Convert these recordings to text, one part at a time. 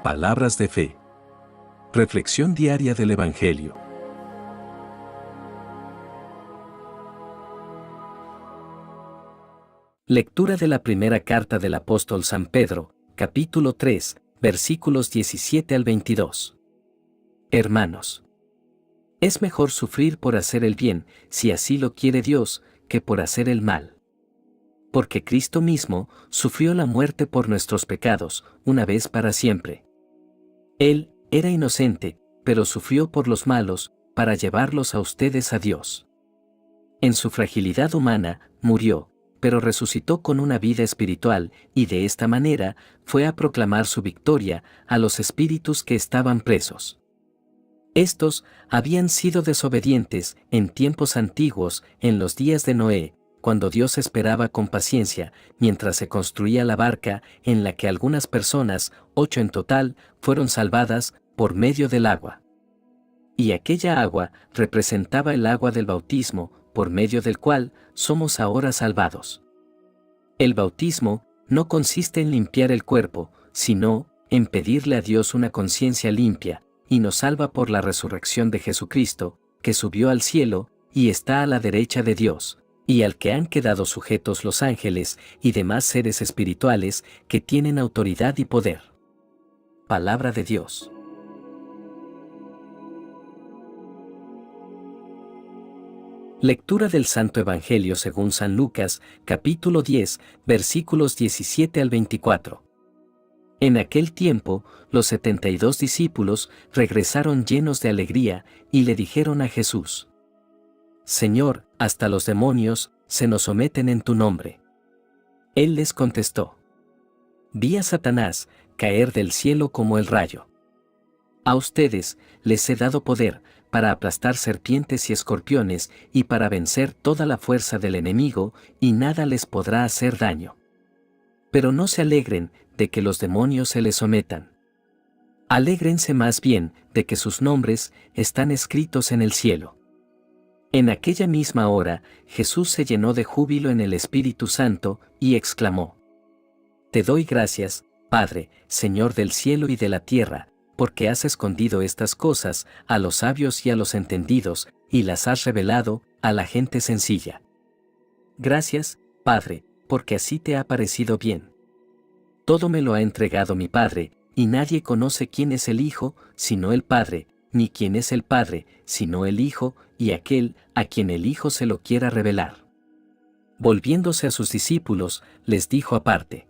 Palabras de fe. Reflexión diaria del Evangelio. Lectura de la primera carta del apóstol San Pedro, capítulo 3, versículos 17 al 22. Hermanos, es mejor sufrir por hacer el bien, si así lo quiere Dios, que por hacer el mal. Porque Cristo mismo sufrió la muerte por nuestros pecados, una vez para siempre. Él era inocente, pero sufrió por los malos, para llevarlos a ustedes a Dios. En su fragilidad humana, murió, pero resucitó con una vida espiritual, y de esta manera, fue a proclamar su victoria a los espíritus que estaban presos. Estos habían sido desobedientes en tiempos antiguos, en los días de Noé, cuando Dios esperaba con paciencia, mientras se construía la barca en la que algunas personas, 8 en total, fueron salvadas por medio del agua. Y aquella agua representaba el agua del bautismo, por medio del cual somos ahora salvados. El bautismo no consiste en limpiar el cuerpo, sino en pedirle a Dios una conciencia limpia, y nos salva por la resurrección de Jesucristo, que subió al cielo y está a la derecha de Dios, y al que han quedado sujetos los ángeles y demás seres espirituales que tienen autoridad y poder. Palabra de Dios. Lectura del Santo Evangelio según San Lucas, capítulo 10, versículos 17 al 24. En aquel tiempo, los 72 discípulos regresaron llenos de alegría y le dijeron a Jesús: Señor, hasta los demonios se nos someten en tu nombre. Él les contestó: Vi a Satanás caer del cielo como el rayo. A ustedes les he dado poder para aplastar serpientes y escorpiones y para vencer toda la fuerza del enemigo, y nada les podrá hacer daño. Pero no se alegren de que los demonios se les sometan. Alégrense más bien de que sus nombres están escritos en el cielo. En aquella misma hora, Jesús se llenó de júbilo en el Espíritu Santo y exclamó: Te doy gracias, Padre, Señor del cielo y de la tierra, porque has escondido estas cosas a los sabios y a los entendidos, y las has revelado a la gente sencilla. Gracias, Padre, porque así te ha parecido bien. Todo me lo ha entregado mi Padre, y nadie conoce quién es el Hijo, sino el Padre, ni quién es el Padre, sino el Hijo, y aquel a quien el Hijo se lo quiera revelar. Volviéndose a sus discípulos, les dijo aparte: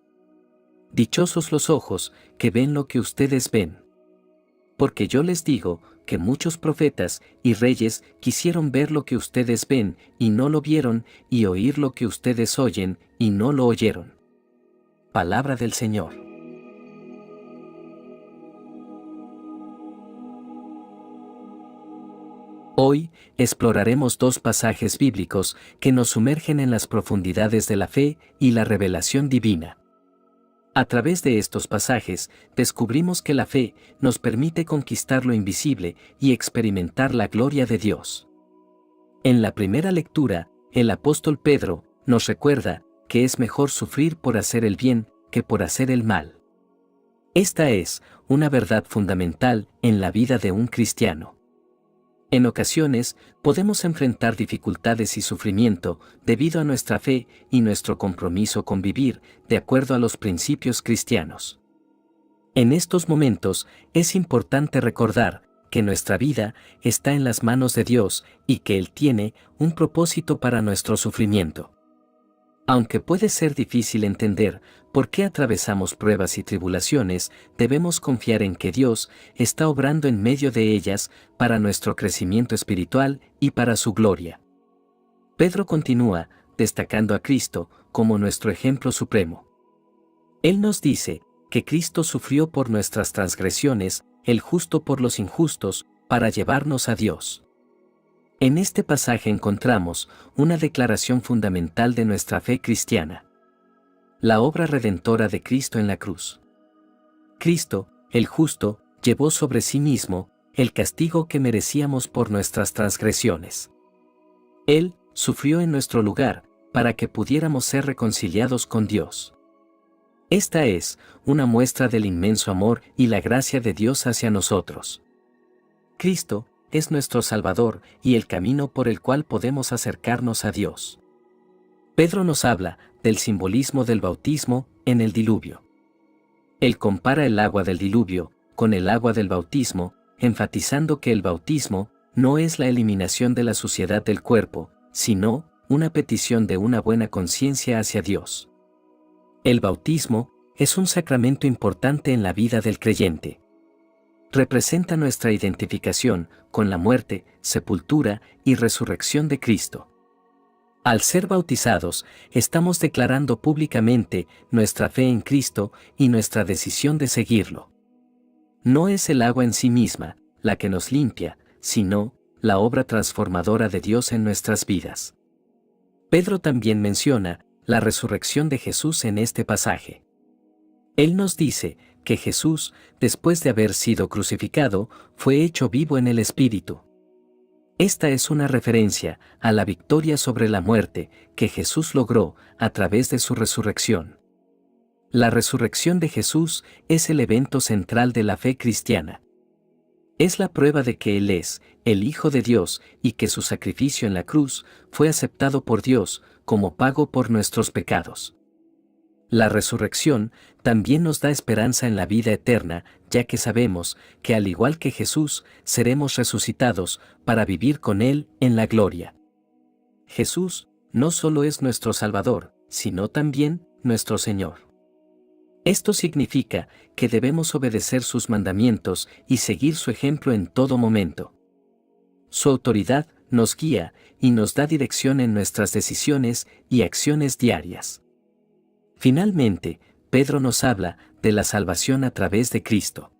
Dichosos los ojos que ven lo que ustedes ven. Porque yo les digo que muchos profetas y reyes quisieron ver lo que ustedes ven y no lo vieron, y oír lo que ustedes oyen y no lo oyeron. Palabra del Señor. Hoy exploraremos dos pasajes bíblicos que nos sumergen en las profundidades de la fe y la revelación divina. A través de estos pasajes, descubrimos que la fe nos permite conquistar lo invisible y experimentar la gloria de Dios. En la primera lectura, el apóstol Pedro nos recuerda que es mejor sufrir por hacer el bien que por hacer el mal. Esta es una verdad fundamental en la vida de un cristiano. En ocasiones, podemos enfrentar dificultades y sufrimiento debido a nuestra fe y nuestro compromiso con vivir de acuerdo a los principios cristianos. En estos momentos, es importante recordar que nuestra vida está en las manos de Dios y que Él tiene un propósito para nuestro sufrimiento. Aunque puede ser difícil entender por qué atravesamos pruebas y tribulaciones, debemos confiar en que Dios está obrando en medio de ellas para nuestro crecimiento espiritual y para su gloria. Pedro continúa destacando a Cristo como nuestro ejemplo supremo. Él nos dice que Cristo sufrió por nuestras transgresiones, el justo por los injustos, para llevarnos a Dios. En este pasaje encontramos una declaración fundamental de nuestra fe cristiana: la obra redentora de Cristo en la cruz. Cristo, el justo, llevó sobre sí mismo el castigo que merecíamos por nuestras transgresiones. Él sufrió en nuestro lugar para que pudiéramos ser reconciliados con Dios. Esta es una muestra del inmenso amor y la gracia de Dios hacia nosotros. Cristo es nuestro Salvador y el camino por el cual podemos acercarnos a Dios. Pedro nos habla del simbolismo del bautismo en el diluvio. Él compara el agua del diluvio con el agua del bautismo, enfatizando que el bautismo no es la eliminación de la suciedad del cuerpo, sino una petición de una buena conciencia hacia Dios. El bautismo es un sacramento importante en la vida del creyente. Representa nuestra identificación con la muerte, sepultura y resurrección de Cristo. Al ser bautizados, estamos declarando públicamente nuestra fe en Cristo y nuestra decisión de seguirlo. No es el agua en sí misma la que nos limpia, sino la obra transformadora de Dios en nuestras vidas. Pedro también menciona la resurrección de Jesús en este pasaje. Él nos dice que Jesús, después de haber sido crucificado, fue hecho vivo en el Espíritu. Esta es una referencia a la victoria sobre la muerte que Jesús logró a través de su resurrección. La resurrección de Jesús es el evento central de la fe cristiana. Es la prueba de que Él es el Hijo de Dios y que su sacrificio en la cruz fue aceptado por Dios como pago por nuestros pecados. La resurrección también nos da esperanza en la vida eterna, ya que sabemos que al igual que Jesús, seremos resucitados para vivir con Él en la gloria. Jesús no solo es nuestro Salvador, sino también nuestro Señor. Esto significa que debemos obedecer sus mandamientos y seguir su ejemplo en todo momento. Su autoridad nos guía y nos da dirección en nuestras decisiones y acciones diarias. Finalmente, Pedro nos habla de la salvación a través de Cristo.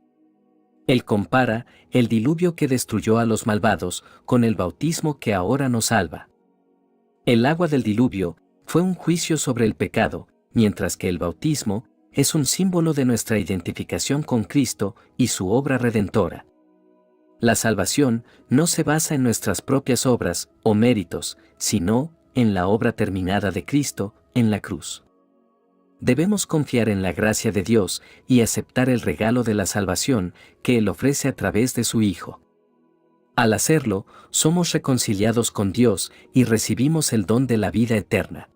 Él compara el diluvio que destruyó a los malvados con el bautismo que ahora nos salva. El agua del diluvio fue un juicio sobre el pecado, mientras que el bautismo es un símbolo de nuestra identificación con Cristo y su obra redentora. La salvación no se basa en nuestras propias obras o méritos, sino en la obra terminada de Cristo en la cruz. Debemos confiar en la gracia de Dios y aceptar el regalo de la salvación que Él ofrece a través de su Hijo. Al hacerlo, somos reconciliados con Dios y recibimos el don de la vida eterna.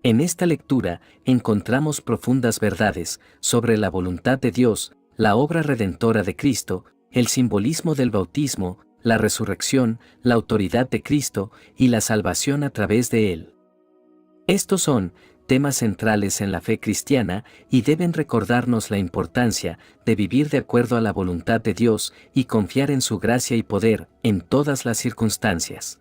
En esta lectura encontramos profundas verdades sobre la voluntad de Dios, la obra redentora de Cristo, el simbolismo del bautismo, la resurrección, la autoridad de Cristo y la salvación a través de Él. Estos son temas centrales en la fe cristiana y deben recordarnos la importancia de vivir de acuerdo a la voluntad de Dios y confiar en su gracia y poder en todas las circunstancias.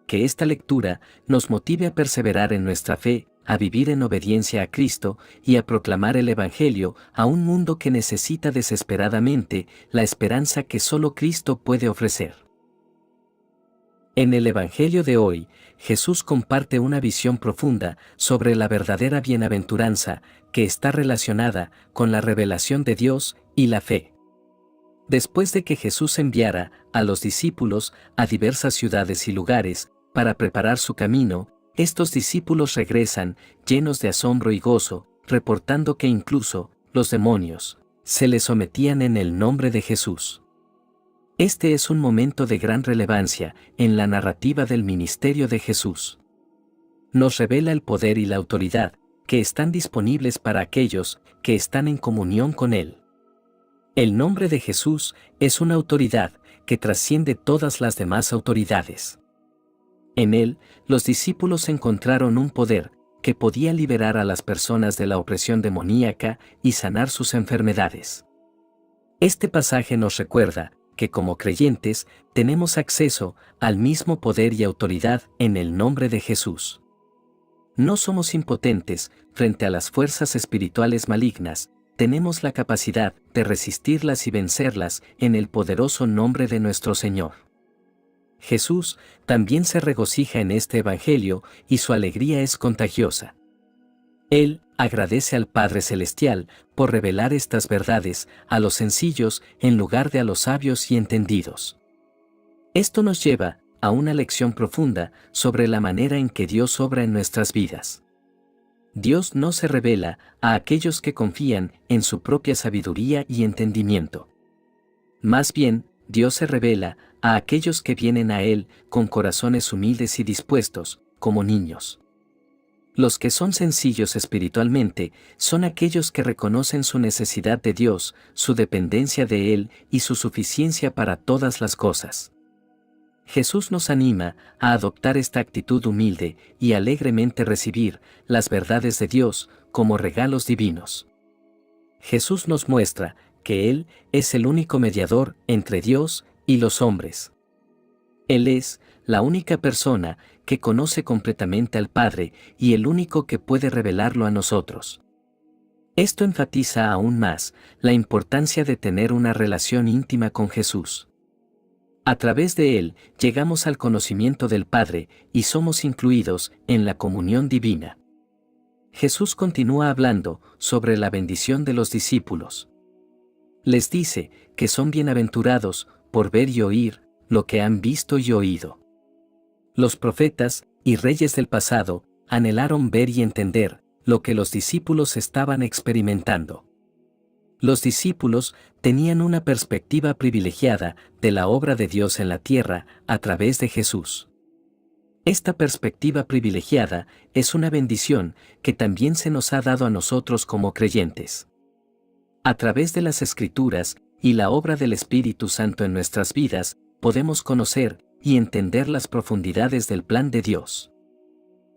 Que esta lectura nos motive a perseverar en nuestra fe, a vivir en obediencia a Cristo y a proclamar el Evangelio a un mundo que necesita desesperadamente la esperanza que solo Cristo puede ofrecer. En el Evangelio de hoy, Jesús comparte una visión profunda sobre la verdadera bienaventuranza que está relacionada con la revelación de Dios y la fe. Después de que Jesús enviara a los discípulos a diversas ciudades y lugares para preparar su camino, estos discípulos regresan llenos de asombro y gozo, reportando que incluso los demonios se les sometían en el nombre de Jesús. Este es un momento de gran relevancia en la narrativa del ministerio de Jesús. Nos revela el poder y la autoridad que están disponibles para aquellos que están en comunión con Él. El nombre de Jesús es una autoridad que trasciende todas las demás autoridades. En Él, los discípulos encontraron un poder que podía liberar a las personas de la opresión demoníaca y sanar sus enfermedades. Este pasaje nos recuerda que como creyentes tenemos acceso al mismo poder y autoridad en el nombre de Jesús. No somos impotentes frente a las fuerzas espirituales malignas, tenemos la capacidad de resistirlas y vencerlas en el poderoso nombre de nuestro Señor. Jesús también se regocija en este Evangelio y su alegría es contagiosa. Él agradece al Padre Celestial por revelar estas verdades a los sencillos en lugar de a los sabios y entendidos. Esto nos lleva a una lección profunda sobre la manera en que Dios obra en nuestras vidas. Dios no se revela a aquellos que confían en su propia sabiduría y entendimiento. Más bien, Dios se revela a aquellos que vienen a Él con corazones humildes y dispuestos, como niños. Los que son sencillos espiritualmente son aquellos que reconocen su necesidad de Dios, su dependencia de Él y su suficiencia para todas las cosas. Jesús nos anima a adoptar esta actitud humilde y alegremente recibir las verdades de Dios como regalos divinos. Jesús nos muestra que Él es el único mediador entre Dios y los hombres. Él es la única persona que conoce completamente al Padre y el único que puede revelarlo a nosotros. Esto enfatiza aún más la importancia de tener una relación íntima con Jesús. A través de Él llegamos al conocimiento del Padre y somos incluidos en la comunión divina. Jesús continúa hablando sobre la bendición de los discípulos. Les dice que son bienaventurados por ver y oír lo que han visto y oído. Los profetas y reyes del pasado anhelaron ver y entender lo que los discípulos estaban experimentando. Los discípulos tenían una perspectiva privilegiada de la obra de Dios en la tierra a través de Jesús. Esta perspectiva privilegiada es una bendición que también se nos ha dado a nosotros como creyentes. A través de las Escrituras y la obra del Espíritu Santo en nuestras vidas, podemos conocer y entender las profundidades del plan de Dios.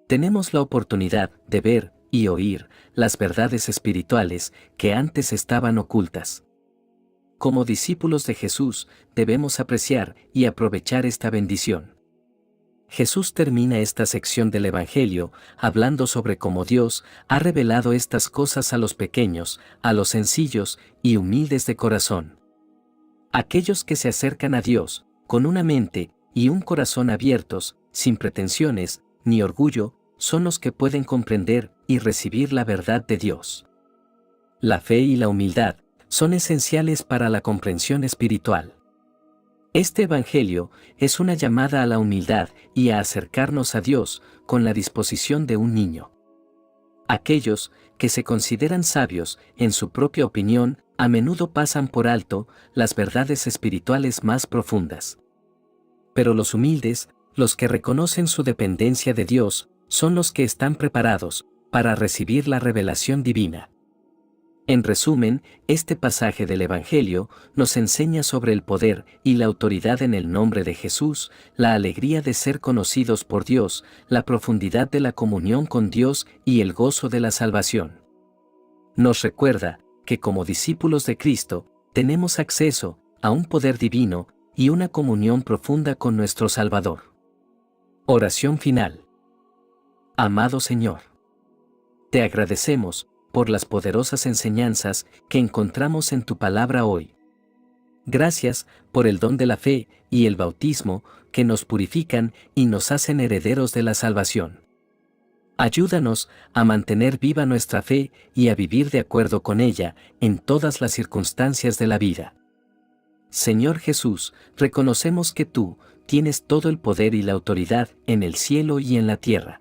Tenemos la oportunidad de ver y oír las verdades espirituales que antes estaban ocultas. Como discípulos de Jesús, debemos apreciar y aprovechar esta bendición. Jesús termina esta sección del Evangelio hablando sobre cómo Dios ha revelado estas cosas a los pequeños, a los sencillos y humildes de corazón. Aquellos que se acercan a Dios, con una mente y un corazón abiertos, sin pretensiones ni orgullo, son los que pueden comprender y recibir la verdad de Dios. La fe y la humildad son esenciales para la comprensión espiritual. Este Evangelio es una llamada a la humildad y a acercarnos a Dios con la disposición de un niño. Aquellos que se consideran sabios en su propia opinión a menudo pasan por alto las verdades espirituales más profundas. Pero los humildes, los que reconocen su dependencia de Dios, son los que están preparados para recibir la revelación divina. En resumen, este pasaje del Evangelio nos enseña sobre el poder y la autoridad en el nombre de Jesús, la alegría de ser conocidos por Dios, la profundidad de la comunión con Dios y el gozo de la salvación. Nos recuerda que como discípulos de Cristo, tenemos acceso a un poder divino y una comunión profunda con nuestro Salvador. Oración final. Amado Señor, te agradecemos por las poderosas enseñanzas que encontramos en tu palabra hoy. Gracias por el don de la fe y el bautismo que nos purifican y nos hacen herederos de la salvación. Ayúdanos a mantener viva nuestra fe y a vivir de acuerdo con ella en todas las circunstancias de la vida. Señor Jesús, reconocemos que tú tienes todo el poder y la autoridad en el cielo y en la tierra.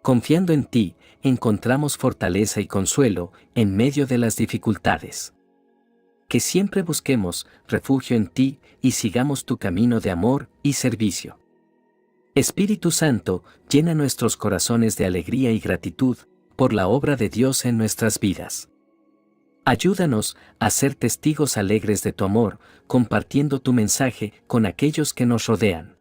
Confiando en ti, encontramos fortaleza y consuelo en medio de las dificultades. Que siempre busquemos refugio en ti y sigamos tu camino de amor y servicio. Espíritu Santo, llena nuestros corazones de alegría y gratitud por la obra de Dios en nuestras vidas. Ayúdanos a ser testigos alegres de tu amor, compartiendo tu mensaje con aquellos que nos rodean.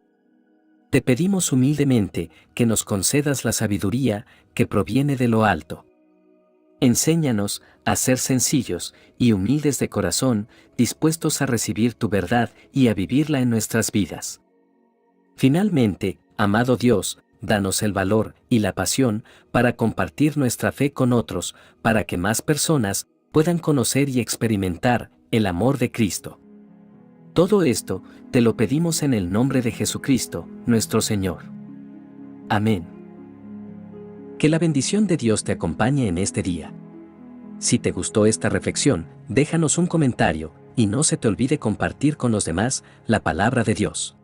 Te pedimos humildemente que nos concedas la sabiduría que proviene de lo alto. Enséñanos a ser sencillos y humildes de corazón, dispuestos a recibir tu verdad y a vivirla en nuestras vidas. Finalmente, amado Dios, danos el valor y la pasión para compartir nuestra fe con otros, para que más personas puedan conocer y experimentar el amor de Cristo. Todo esto te lo pedimos en el nombre de Jesucristo, nuestro Señor. Amén. Que la bendición de Dios te acompañe en este día. Si te gustó esta reflexión, déjanos un comentario y no se te olvide compartir con los demás la palabra de Dios.